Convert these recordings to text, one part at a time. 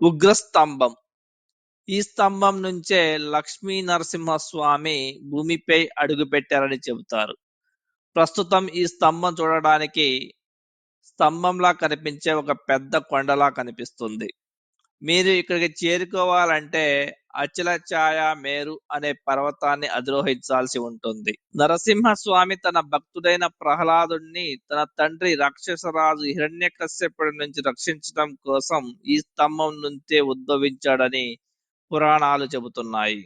ఉగ్రస్తంభం. ఈ స్తంభం నుంచే లక్ష్మీ నరసింహస్వామి భూమిపై అడుగుపెట్టారని చెబుతారు. ప్రస్తుతం ఈ స్తంభం చూడడానికి స్తంభంలా కనిపించే ఒక పెద్ద కొండలా కనిపిస్తుంది. మీరు ఇక్కడికి చేరుకోవాలంటే అచలఛాయ మేరు అనే పర్వతాన్ని అధిరోహించాల్సి ఉంటుంది. నరసింహస్వామి తన భక్తుడైన ప్రహ్లాదుణ్ణి తన తండ్రి రాక్షసరాజు హిరణ్యకశ్యపుడి నుంచి రక్షించడం కోసం ఈ స్తంభం నుంచే ఉద్భవించాడని పురాణాలు చెబుతున్నాయి.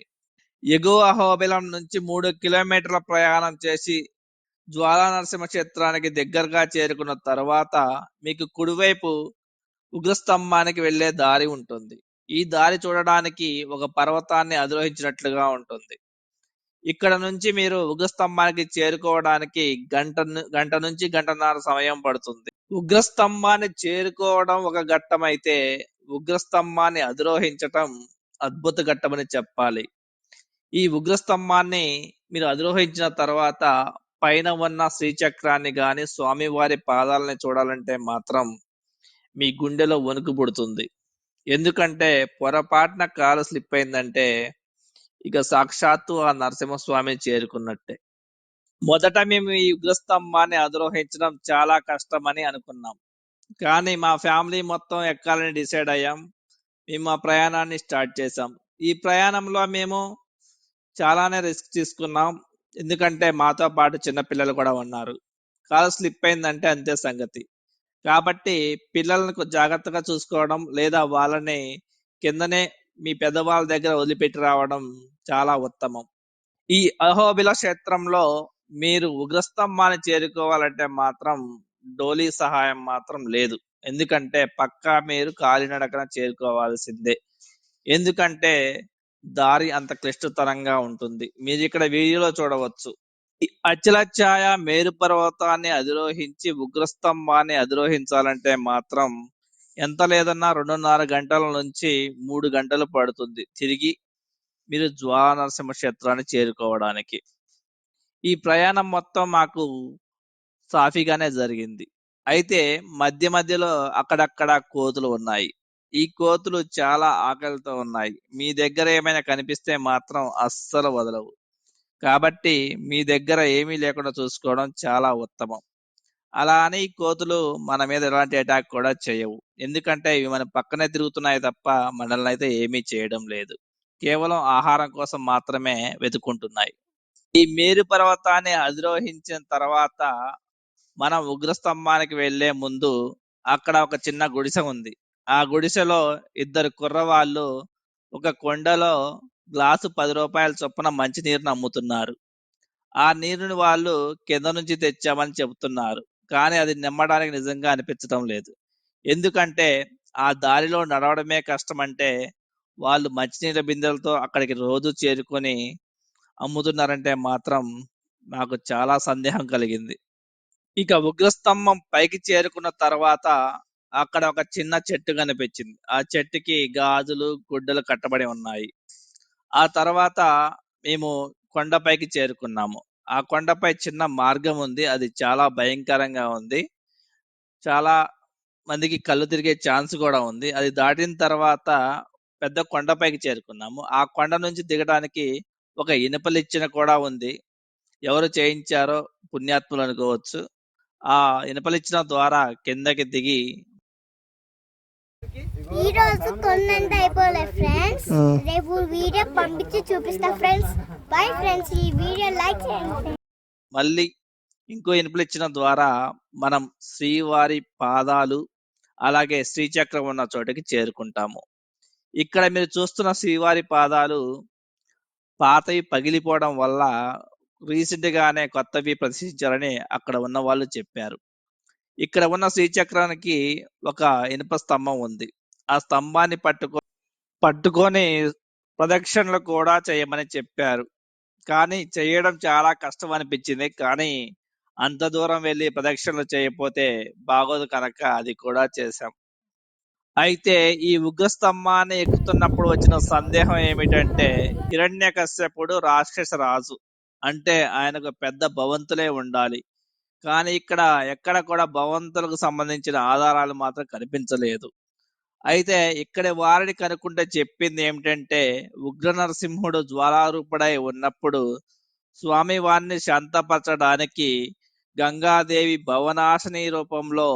ఎగువ అహోబిలం నుంచి 3 కిలోమీటర్ల ప్రయాణం చేసి జ్వాలా నరసింహ క్షేత్రానికి దగ్గరగా చేరుకున్న తర్వాత మీకు కుడివైపు ఉగ్రస్తంభానికి వెళ్లే దారి ఉంటుంది. ఈ దారి చూడడానికి ఒక పర్వతాన్ని అధిరోహించినట్లుగా ఉంటుంది. ఇక్కడ నుంచి మీరు ఉగ్రస్తంభానికి చేరుకోవడానికి గంట నుంచి గంటన్నర సమయం పడుతుంది. ఉగ్రస్తంభాన్ని చేరుకోవడం ఒక ఘట్టమైతే ఉగ్రస్తంభాన్ని అధిరోహించటం అద్భుత ఘట్టమని చెప్పాలి. ఈ ఉగ్రస్తంభాన్ని మీరు అధిరోహించిన తర్వాత పైన ఉన్న శ్రీచక్రాన్ని గాని స్వామివారి పాదాలని చూడాలంటే మాత్రం మీ గుండెలో వణుకు పుడుతుంది. ఎందుకంటే పొరపాటున కాలు స్లిప్ అయిందంటే ఇక సాక్షాత్తు ఆ నరసింహస్వామిని చేరుకున్నట్టే. మొదట మేము ఈ ఉగ్రస్తంభాన్ని అధిరోహించడం చాలా కష్టమని అనుకున్నాం. కానీ మా ఫ్యామిలీ మొత్తం ఎక్కాలని డిసైడ్ అయ్యాం. మేము ఆ ప్రయాణాన్ని స్టార్ట్ చేసాం. ఈ ప్రయాణంలో మేము చాలానే రిస్క్ తీసుకున్నాం. ఎందుకంటే మాతో పాటు చిన్న పిల్లలు కూడా ఉన్నారు. కాలు స్లిప్ అయిందంటే అంతే సంగతి. కాబట్టి పిల్లలను జాగ్రత్తగా చూసుకోవడం లేదా వాళ్ళని కిందనే మీ పెద్దవాళ్ళ దగ్గర వదిలిపెట్టి రావడం చాలా ఉత్తమం. ఈ అహోబిల క్షేత్రంలో మీరు ఉగ్రస్తంభాన్ని చేరుకోవాలంటే మాత్రం డోలీ సహాయం మాత్రం లేదు. ఎందుకంటే పక్కా మీరు కాలినడకన చేరుకోవాల్సిందే. ఎందుకంటే దారి అంత క్లిష్టతరంగా ఉంటుంది. మీరు ఇక్కడ వీడియోలో చూడవచ్చు. ఈ అచలఛాయ మేరు పర్వతాన్ని అధిరోహించి ఉగ్రస్తంభాన్ని అధిరోహించాలంటే మాత్రం ఎంత లేదన్నా 2.5 గంటల నుంచి 3 గంటలు పడుతుంది తిరిగి మీరు జ్వాలా నరసింహ క్షేత్రాన్ని చేరుకోవడానికి. ఈ ప్రయాణం మొత్తం మాకు సాఫీగానే జరిగింది. అయితే మధ్య మధ్యలో అక్కడక్కడ కోతులు ఉన్నాయి. ఈ కోతులు చాలా ఆకలితో ఉన్నాయి. మీ దగ్గర ఏమైనా కనిపిస్తే మాత్రం అస్సలు వదలవు. కాబట్టి మీ దగ్గర ఏమీ లేకుండా చూసుకోవడం చాలా ఉత్తమం. అలా అని ఈ కోతులు మన మీద ఎలాంటి అటాక్ కూడా చేయవు. ఎందుకంటే ఇవి మన పక్కనే తిరుగుతున్నాయి తప్ప మనల్ని అయితే ఏమీ చేయడం లేదు. కేవలం ఆహారం కోసం మాత్రమే వెతుక్కుంటున్నాయి. ఈ మేరు పర్వతాన్ని అధిరోహించిన తర్వాత మనం ఉగ్రస్తంభానికి వెళ్లే ముందు అక్కడ ఒక చిన్న గుడిసె ఉంది. ఆ గుడిసెలో ఇద్దరు కుర్రవాళ్ళు ఒక కొండలో గ్లాసు 10 రూపాయల చొప్పున మంచినీరుని అమ్ముతున్నారు. ఆ నీరుని వాళ్ళు కింద నుంచి తెచ్చామని చెబుతున్నారు. కానీ అది నమ్మడానికి నిజంగా అనిపించడం లేదు. ఎందుకంటే ఆ దారిలో నడవడమే కష్టమంటే వాళ్ళు మంచినీళ్ళ బిందెలతో అక్కడికి రోజు చేరుకొని అమ్ముతున్నారంటే మాత్రం నాకు చాలా సందేహం కలిగింది. ఇక ఉగ్రస్తంభం పైకి చేరుకున్న తర్వాత అక్కడ ఒక చిన్న చెట్టు కనిపించింది. ఆ చెట్టుకి గాజులు, గుడ్డలు కట్టబడి ఉన్నాయి. ఆ తర్వాత మేము కొండపైకి చేరుకున్నాము. ఆ కొండపై చిన్న మార్గం ఉంది. అది చాలా భయంకరంగా ఉంది. చాలా మందికి కళ్ళు తిరిగే ఛాన్స్ కూడా ఉంది. అది దాటిన తర్వాత పెద్ద కొండపైకి చేరుకున్నాము. ఆ కొండ నుంచి దిగడానికి ఒక ఇనుప నిచ్చెన కూడా ఉంది. ఎవరు చేయించారో పుణ్యాత్ములు అనుకోవచ్చు. ఆ ఇనుప నిచ్చెన ద్వారా కిందకి దిగి ఈ రోజు కొన్నంత అయిపోలే ఫ్రెండ్స్. రేపు వీడియో పంపించి చూపిస్తా ఫ్రెండ్స్. Bye friends. ఈ వీడియో లైక్ చేయండి. మళ్ళీ ఇంకో ఇనుప నిచ్చెన ద్వారా మనం శ్రీవారి పాదాలు అలాగే శ్రీచక్రం ఉన్న చోటికి చేరుకుంటాము. ఇక్కడ మీరు చూస్తున్న శ్రీవారి పాదాలు పాతవి పగిలిపోవడం వల్ల రీసెంట్ గానే కొత్తవి ప్రతిష్ఠించారని అక్కడ ఉన్న వాళ్ళు చెప్పారు. ఇక్కడ ఉన్న శ్రీచక్రానికి ఒక ఇనుప స్తంభం ఉంది. ఆ స్తంభాన్ని పట్టుకొని ప్రదక్షిణలు కూడా చేయమని చెప్పారు. కానీ చేయడం చాలా కష్టం అనిపించింది. కానీ అంత దూరం వెళ్ళి ప్రదక్షిణలు చేయకపోతే బాగోదు కనుక అది కూడా చేశాం. అయితే ఈ ఉగ్రస్తంభాన్ని ఎక్కుతున్నప్పుడు వచ్చిన సందేహం ఏమిటంటే హిరణ్యకశ్యపుడు రాక్షస రాజు. అంటే ఆయనకు పెద్ద భవంతులే ఉండాలి. కానీ ఇక్కడ ఎక్కడ కూడా భవంతులకు సంబంధించిన ఆధారాలు మాత్రం కనిపించలేదు. అయితే ఇక్కడి వారిని కనుక్కుంటే చెప్పింది ఏమిటంటే ఉగ్ర నరసింహుడు జ్వాలారూపుడై ఉన్నప్పుడు స్వామి వారిని శాంతపరచడానికి గంగాదేవి భవనాశిని రూపంలో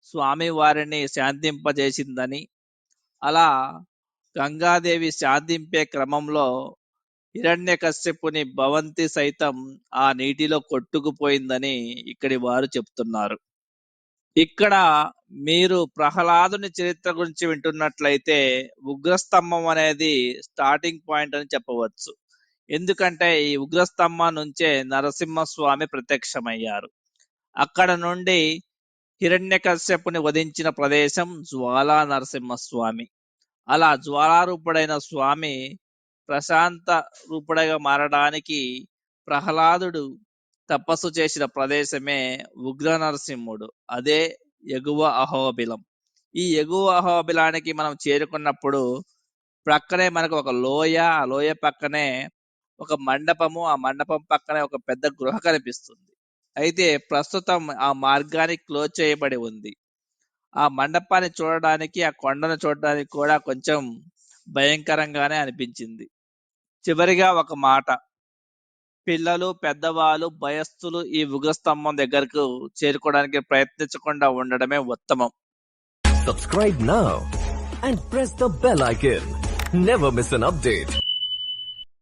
స్వామి వారిని శాంతింపజేసిందని, అలా గంగాదేవి శాంతింపే క్రమంలో హిరణ్యకశ్యపుని భవంతి సైతం ఆ నీటిలో కొట్టుకుపోయిందని ఇక్కడి వారు చెప్తున్నారు. ఇక్కడ మీరు ప్రహ్లాదుని చరిత్ర గురించి వింటున్నట్లయితే ఉగ్రస్తంభం అనేది స్టార్టింగ్ పాయింట్ అని చెప్పవచ్చు. ఎందుకంటే ఈ ఉగ్రస్తంభం నుంచే నరసింహస్వామి ప్రత్యక్షమయ్యారు. అక్కడ నుండి హిరణ్యకశ్యపుని వధించిన ప్రదేశం జ్వాలా నరసింహస్వామి. అలా జ్వాలారూపుడైన స్వామి ప్రశాంత రూపుడిగా మారడానికి ప్రహ్లాదుడు తపస్సు చేసిన ప్రదేశమే ఉగ్ర నరసింహుడు. అదే ఎగువ అహోబిలం. ఈ ఎగువ అహోబిలానికి మనం చేరుకున్నప్పుడు ప్రక్కనే మనకు ఒక లోయ, ఆ లోయ పక్కనే ఒక మండపము, ఆ మండపం పక్కనే ఒక పెద్ద గృహ కనిపిస్తుంది. అయితే ప్రస్తుతం ఆ మార్గానికి క్లోజ్ చేయబడి ఉంది. ఆ మండపాన్ని చూడడానికి, ఆ కొండను చూడడానికి కూడా కొంచెం భయంకరంగానే అనిపించింది. చివరిగా ఒక మాట, పిల్లలు, పెద్దవాళ్ళు, భయస్థులు ఈ ఉగ్రస్తంభం దగ్గరకు చేరుకోవడానికి ప్రయత్నించకుండా ఉండడమే ఉత్తమం. Subscribe now and press the bell icon. Never miss an update.